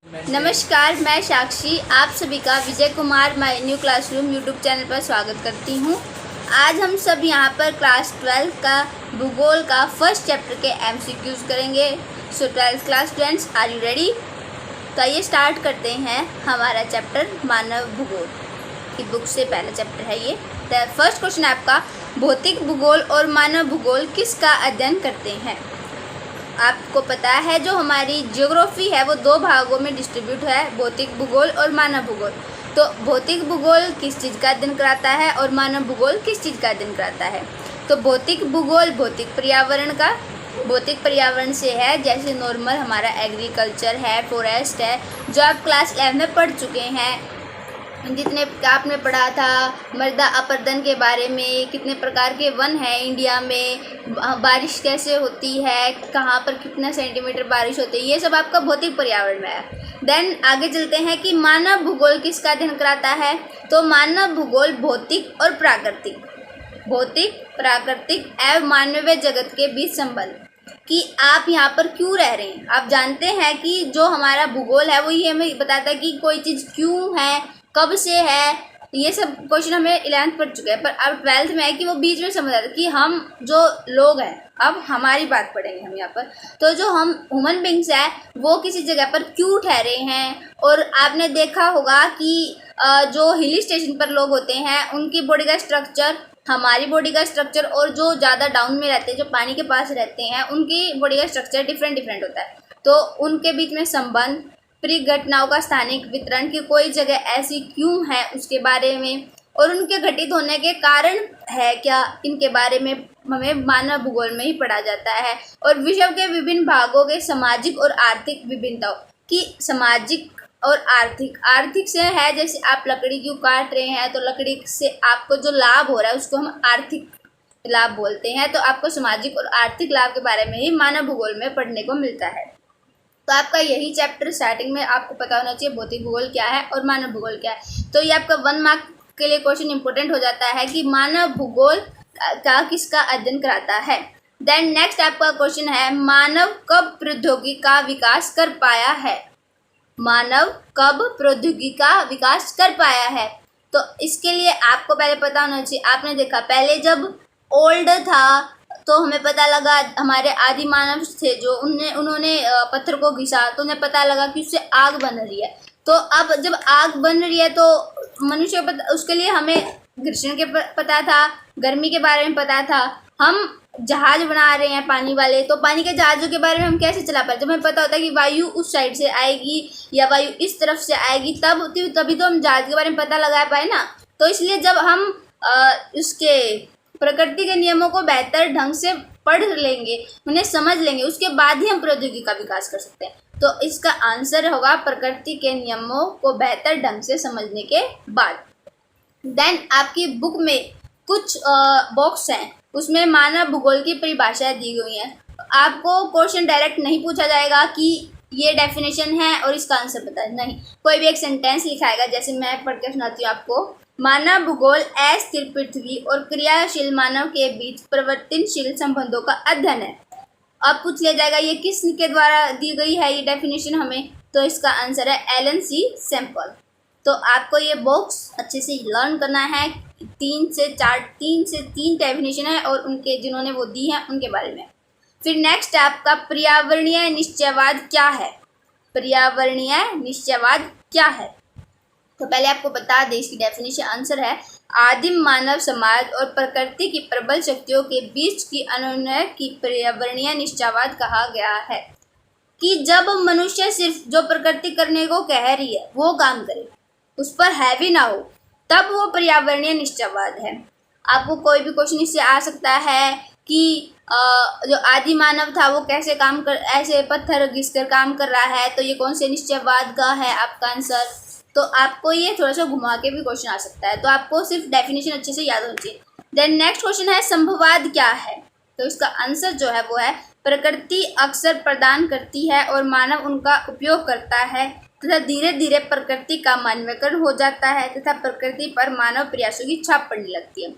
नमस्कार, मैं साक्षी आप सभी का Vijay Kumar my new classroom YouTube channel पर स्वागत करती हूँ। आज हम सब यहाँ पर क्लास 12 का भूगोल का फर्स्ट चैप्टर के MCQs करेंगे। So 12th class students, are you ready? तो आइए स्टार्ट करते हैं हमारा चैप्टर मानव भूगोल की बुक से। पहला चैप्टर है ये। द फर्स्ट क्वेश्चन है आपका, भौतिक भूगोल और मानव भूगोल किसका अध्ययन करते हैं? आपको पता है जो हमारी ज्योग्राफी है वो दो भागों में डिस्ट्रीब्यूट है, भौतिक भूगोल और मानव भूगोल। तो भौतिक भूगोल किस चीज़ का अध्ययन कराता है और मानव भूगोल किस चीज़ का अध्ययन कराता है? तो भौतिक भूगोल भौतिक पर्यावरण का, भौतिक पर्यावरण से है, जैसे नॉर्मल हमारा एग्रीकल्चर है, फॉरेस्ट है, जो आप क्लास 11 में पढ़ चुके हैं। जितने आपने पढ़ा था मृदा अपरदन के बारे में, कितने प्रकार के वन हैं इंडिया में, बारिश कैसे होती है, कहाँ पर कितना सेंटीमीटर बारिश होती है, ये सब आपका भौतिक पर्यावरण में है। देन आगे चलते हैं कि मानव भूगोल किसका अध्ययन कराता है? तो मानव भूगोल भौतिक और प्राकृतिक, भौतिक प्राकृतिक एवं मानवीय जगत के बीच संबंध, कि आप यहाँ पर क्यों रह रहे हैं। आप जानते हैं कि जो हमारा भूगोल है वो ये हमें बताता है कि कोई चीज़ क्यों है, कब से है, ये सब क्वेश्चन हमें 11th पढ़ चुके हैं। पर अब 12th में है कि वो बीच में समझ आता है कि हम जो लोग हैं, अब हमारी बात पढ़ेंगे हम यहाँ पर। तो जो हम ह्यूमन बींग्स है वो किसी जगह पर क्यों ठहरे हैं। और आपने देखा होगा कि जो हिली स्टेशन पर लोग होते हैं उनकी बॉडी का स्ट्रक्चर, हमारी बॉडी का स्ट्रक्चर, और जो ज़्यादा डाउन में रहते हैं, जो पानी के पास रहते हैं, उनकी बॉडी का स्ट्रक्चर डिफरेंट होता है। तो उनके बीच में संबंध, परिघटनाओं का स्थानिक वितरण की कोई जगह ऐसी क्यों है उसके बारे में, और उनके घटित होने के कारण है क्या, इनके बारे में हमें मानव भूगोल में ही पढ़ा जाता है। और विश्व के विभिन्न भागों के सामाजिक और आर्थिक विभिन्नताओं की, सामाजिक और आर्थिक से है, जैसे आप लकड़ी क्यों काट रहे हैं तो लकड़ी से आपको जो लाभ हो रहा है उसको हम आर्थिक लाभ बोलते हैं। तो आपको सामाजिक और आर्थिक लाभ के बारे में ही मानव भूगोल में पढ़ने को मिलता है। तो आपका यही चैप्टर स्टार्टिंग में आपको पता होना चाहिए भौतिक भूगोल क्या है और मानव भूगोल क्या है। तो ये आपका 1 मार्क के लिए क्वेश्चन इंपॉर्टेंट हो जाता है कि मानव भूगोल का किसका अध्ययन कराता है। देन नेक्स्ट आपका क्वेश्चन है, मानव कब प्रौद्योगिकी का विकास कर पाया है? मानव कब प्रौद्योगिकी का विकास कर पाया है? तो इसके लिए आपको पहले पता होना चाहिए। आपने देखा पहले जब ओल्ड था तो हमें पता लगा, हमारे आदि मानव थे जो उन्होंने पत्थर को घिसा तो उन्हें पता लगा कि उससे आग बन रही है। तो अब जब आग बन रही है तो मनुष्य को पता, उसके लिए हमें घर्षण के पता था, गर्मी के बारे में पता था। हम जहाज बना रहे हैं पानी वाले, तो पानी के जहाज़ों के बारे में हम कैसे चला पाए? जब हमें पता होता है कि वायु उस साइड से आएगी या वायु इस तरफ से आएगी, तभी तो हम जहाज के बारे में पता लगा पाए ना। तो इसलिए जब हम उसके प्रकृति के नियमों को बेहतर ढंग से पढ़ लेंगे, उन्हें समझ लेंगे, उसके बाद ही हम प्रौद्योगिकी का विकास कर सकते हैं। तो इसका आंसर होगा प्रकृति के नियमों को बेहतर ढंग से समझने के बाद। देन आपकी बुक में कुछ बॉक्स हैं, उसमें मानव भूगोल की परिभाषाएं दी गई हैं। आपको क्वेश्चन डायरेक्ट नहीं पूछा जाएगा कि ये डेफिनेशन है और इसका आंसर पता है, नहीं, कोई भी एक सेंटेंस लिखाएगा। जैसे मैं पढ़ के सुनाती हूँ आपको, मानव भूगोल अस्थिर पृथ्वी और क्रियाशील मानव के बीच परिवर्तनशील संबंधों का अध्ययन है। अब पूछ लिया जाएगा ये किसके द्वारा दी गई है ये डेफिनेशन हमें, तो इसका आंसर है एलन सी सैंपल। तो आपको ये बॉक्स अच्छे से लर्न करना है। 3 से 3 डेफिनेशन है और उनके जिन्होंने वो दी है उनके बारे में। फिर नेक्स्ट आपका पर्यावरणीय निश्चयवाद क्या है? पर्यावरणीय निश्चयवाद क्या है? तो पहले आपको बता दें इसकी डेफिनेशन। आंसर है, आदिम मानव समाज और प्रकृति की प्रबल शक्तियों के बीच की अनुन्वय की पर्यावरणीय निश्चयवाद कहा गया है। कि जब मनुष्य सिर्फ जो प्रकृति करने को कह रही है वो काम करे, उस पर हैवी ना हो, तब वो पर्यावरणीय निश्चयवाद है। आपको कोई भी क्वेश्चन इससे आ सकता है कि जो आदि मानव था वो कैसे काम कर, ऐसे पत्थर घिसकर काम कर रहा है, तो ये कौन से निश्चयवाद का है आपका आंसर। तो आपको ये थोड़ा सा घुमा के भी क्वेश्चन आ सकता है, तो आपको सिर्फ डेफिनेशन अच्छे से याद होनी चाहिए। देन नेक्स्ट क्वेश्चन है, संभववाद क्या है? तो इसका आंसर जो है वो है, प्रकृति अक्सर प्रदान करती है और मानव उनका उपयोग करता है तथा धीरे धीरे प्रकृति का मानवीकरण हो जाता है तथा प्रकृति पर मानव प्रयासों की छाप पड़ने लगती है।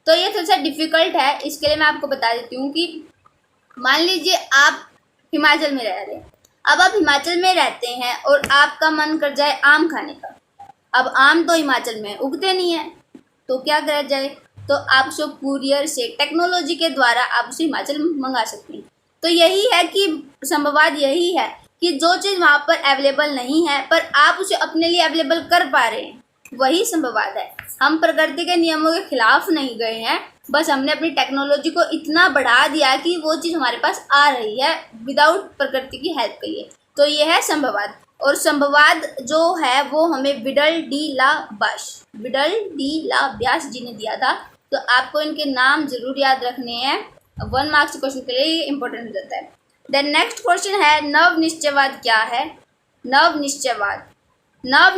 तो ये थोड़ा सा डिफिकल्ट है, इसके लिए मैं आपको बता देती हूँ कि मान लीजिए आप हिमाचल में रह रहे हैं, अब आप हिमाचल में रहते हैं और आपका मन कर जाए आम खाने का। अब आम तो हिमाचल में उगते नहीं है, तो क्या करा जाए? तो आप उसको कुरियर से टेक्नोलॉजी के द्वारा आप उसे हिमाचल मंगा सकते हैं। तो यही है कि संभववाद यही है कि जो चीज़ वहाँ पर अवेलेबल नहीं है पर आप उसे अपने लिए अवेलेबल कर पा रहे हैं, वही संभववाद है। हम प्रकृति के नियमों के खिलाफ नहीं गए हैं, बस हमने अपनी टेक्नोलॉजी को इतना बढ़ा दिया कि वो चीज़ हमारे पास आ रही है विदाउट प्रकृति की हेल्प के लिए। तो ये है संभववाद। और संभववाद जो है वो हमें विडल डी ला व्यास जी ने दिया था। तो आपको इनके नाम जरूर याद रखने हैं, 1 मार्क्स क्वेश्चन के लिए ये इंपॉर्टेंट हो जाता है। देन नेक्स्ट क्वेश्चन है नव निश्चयवाद क्या है? नव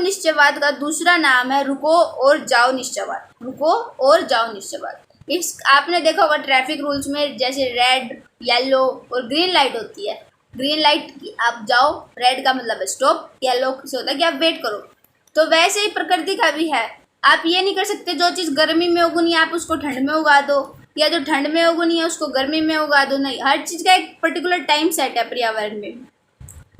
निश्चयवाद का दूसरा नाम है रुको और जाओ निश्चयवाद। रुको और जाओ निश्चयवाद। इस आपने देखा होगा ट्रैफिक रूल्स में जैसे रेड, येलो और ग्रीन लाइट होती है। ग्रीन लाइट की आप जाओ, रेड का मतलब है स्टॉप, येलो से होता है कि आप वेट करो। तो वैसे ही प्रकृति का भी है। आप ये नहीं कर सकते जो चीज़ गर्मी में उगनी है आप उसको ठंड में उगा दो, या जो ठंड में उगनी है उसको गर्मी में उगा दो। नहीं, हर चीज़ का एक पर्टिकुलर टाइम सेट है पर्यावरण में।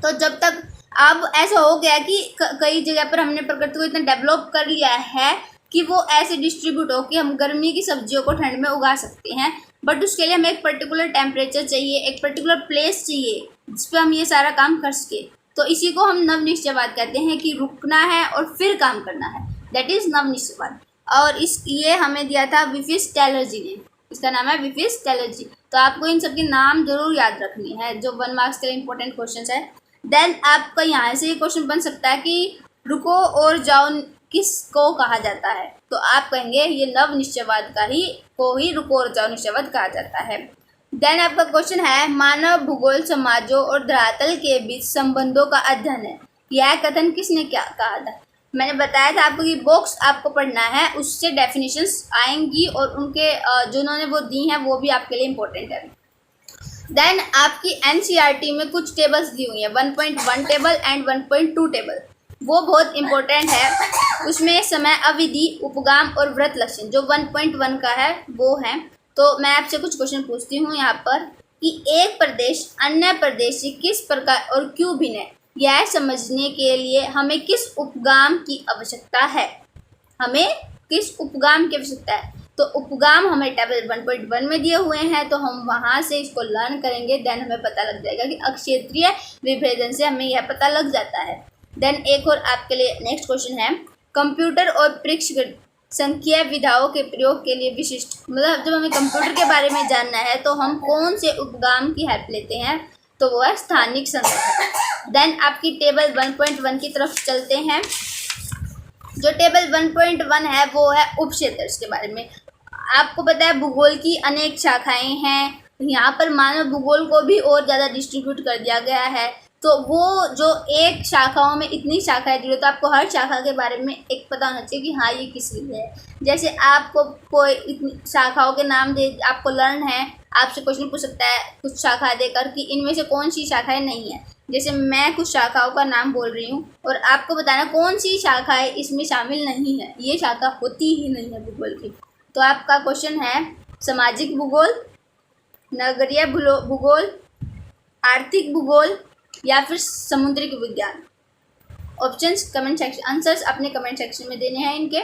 तो जब तक अब ऐसा हो गया कि कई जगह पर हमने प्रकृति को इतना डेवलप कर लिया है कि वो ऐसे डिस्ट्रीब्यूट हो कि हम गर्मी की सब्जियों को ठंड में उगा सकते हैं, बट उसके लिए हमें एक पर्टिकुलर टेम्परेचर चाहिए, एक पर्टिकुलर प्लेस चाहिए जिस पे हम ये सारा काम कर सके। तो इसी को हम नव निश्चयवाद कहते हैं कि रुकना है और फिर काम करना है, दैट इज़ नव निश्चयवाद। और ये हमें दिया था विफिस टेलर जी ने, इसका नाम है विफिस टेलर जी। तो आपको इन सबके नाम जरूर याद रखने हैं जो 1 मार्क्स के लिए इंपॉर्टेंट क्वेश्चन है। देन आपका यहाँ से ये क्वेश्चन बन सकता है कि रुको और जाओ किसको कहा जाता है? तो आप कहेंगे ये नव निश्चयवाद को ही रुको और जाओ निश्चयवाद कहा जाता है। देन आपका क्वेश्चन है मानव भूगोल समाजों और धरातल के बीच संबंधों का अध्ययन है। यह कथन किसने क्या कहा था? मैंने बताया था आपको कि बॉक्स आपको पढ़ना है, उससे डेफिनेशंस आएंगी और उनके जो उन्होंने वो दी हैं वो भी आपके लिए इम्पोर्टेंट है। देन आपकी NCERT में कुछ टेबल्स दी हुई हैं, 1.1 टेबल एंड 1.2 टेबल, वो बहुत इम्पोर्टेंट है। उसमें समय, अवधि, उपगाम और व्रत लक्षण जो 1.1 का है वो है। तो मैं आपसे कुछ क्वेश्चन पूछती हूँ यहाँ पर कि एक प्रदेश अन्य प्रदेश से किस प्रकार और क्यों भिन्न है, यह समझने के लिए हमें किस उपगाम की आवश्यकता है? हमें किस उपगाम की आवश्यकता है? तो उपगाम हमें टेबल 1.1 में दिए हुए हैं, तो हम वहाँ से इसको लर्न करेंगे। देन हमें पता लग जाएगा कि अक्षेत्रीय विभेदन से हमें यह पता लग जाता है। देन एक और आपके लिए नेक्स्ट क्वेश्चन है कंप्यूटर और परीक्षण संख्या विधाओं के प्रयोग के लिए विशिष्ट, मतलब जब हमें कंप्यूटर के बारे में जानना है तो हम कौन से उपगाम की हेल्प लेते हैं? तो वो है स्थानिक संगठन। देन आपकी टेबल 1.1 की तरफ चलते हैं। जो टेबल 1.1 है वो है उपक्षेत्र के बारे में। आपको पता है भूगोल की अनेक शाखाएं हैं, यहाँ पर मानव भूगोल को भी और ज़्यादा डिस्ट्रीब्यूट कर दिया गया है। तो वो जो एक शाखाओं में इतनी शाखाएं दी, तो आपको हर शाखा के बारे में एक पता होना चाहिए कि हाँ ये किस लिए है। जैसे आपको कोई इतनी शाखाओं के नाम दे, आपको लर्न है, आपसे क्वेश्चन पूछ सकता है कुछ शाखा देकर कि इनमें से कौन सी शाखाएं नहीं है। जैसे मैं कुछ शाखाओं का नाम बोल रही हूँ और आपको बताना कौन सी शाखाएं इसमें शामिल नहीं है, ये शाखा होती ही नहीं है भूगोल की। तो आपका क्वेश्चन है सामाजिक भूगोल, नगरीय भूगोल, आर्थिक भूगोल या फिर समुद्रिक विज्ञान। ऑप्शंस कमेंट सेक्शन, आंसर्स अपने कमेंट सेक्शन में देने हैं इनके।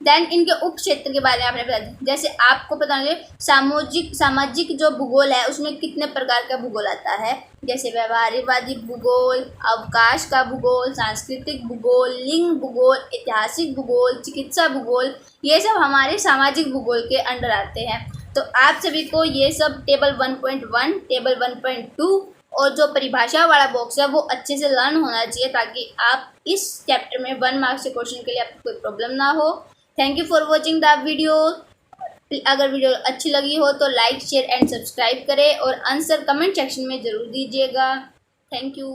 देन इनके उप क्षेत्र के बारे में आपने बता दिया। जैसे आपको पता है सामाजिक जो भूगोल है उसमें कितने प्रकार का भूगोल आता है, जैसे व्यवहारवादी भूगोल, अवकाश का भूगोल, सांस्कृतिक भूगोल, लिंग भूगोल, ऐतिहासिक भूगोल, चिकित्सा भूगोल, ये सब हमारे सामाजिक भूगोल के अंडर आते हैं। तो आप सभी को ये सब टेबल 1.1, टेबल 1.2 और जो परिभाषा वाला बॉक्स है वो अच्छे से लर्न होना चाहिए ताकि आप इस चैप्टर में 1 मार्क्स के क्वेश्चन के लिए आपको कोई प्रॉब्लम ना हो। Thank you for watching the video. अगर वीडियो अच्छी लगी हो तो लाइक, शेयर एंड सब्सक्राइब करें और आंसर कमेंट सेक्शन में ज़रूर दीजिएगा। Thank you.